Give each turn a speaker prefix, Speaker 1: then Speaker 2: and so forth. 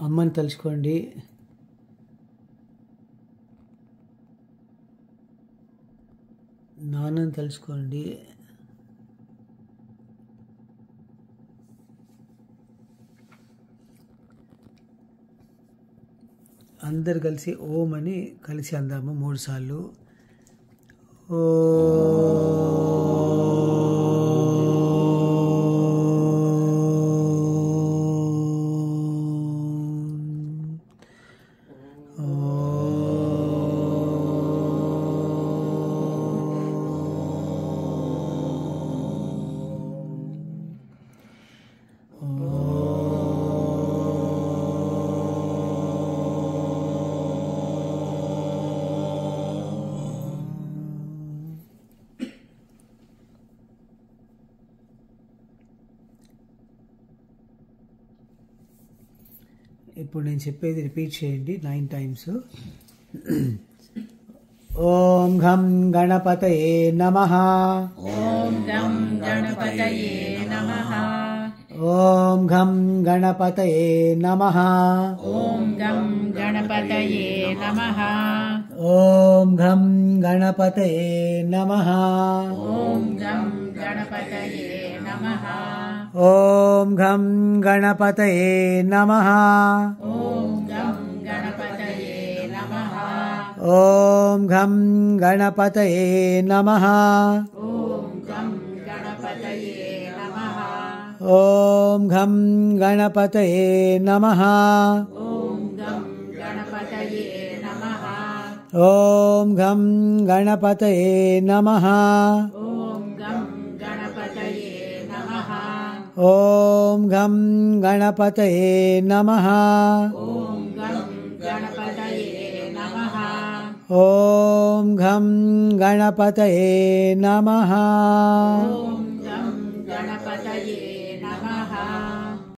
Speaker 1: అమ్మని తలుచుకోండి. నాన్నని తలుచుకోండి. అందరు కలిసి ఓం అని కలిసి అందాము 3 సార్లు. ఓ ఇప్పుడు నేను చెప్పేది రిపీట్ చేయండి 9 టైమ్స్. ఓం ఘం గణపతయే నమః.
Speaker 2: ఓం గం గణపతయే నమః.
Speaker 1: ఓం ఘం గణపతయే నమః.
Speaker 2: ఓం గం గణపతయే నమః.
Speaker 1: ఓం ఘం గణపతయే నమః.
Speaker 2: ఓం గం గణపతయే నమః.
Speaker 1: ఓం ఘం గణపతయే నమః.
Speaker 2: ఓం గం గణపతయే నమః.
Speaker 1: ఓం ఘం గణపతయే నమః.
Speaker 2: ఓం గం గణపతయే నమః.
Speaker 1: ఓం ఘం గణపతయే నమః.
Speaker 2: ఓం గం గణపతయే నమః.
Speaker 1: ఓం ఘం గణపతయే నమః.
Speaker 2: ఓం గం గణపతయే నమః.
Speaker 1: ఓం ఘం గణపతయే నమః.
Speaker 2: ఓం గం గణపతయే నమః.
Speaker 1: ఓం ఘం గణపతయే నమః.
Speaker 2: ఓం గం గణపతయే నమః.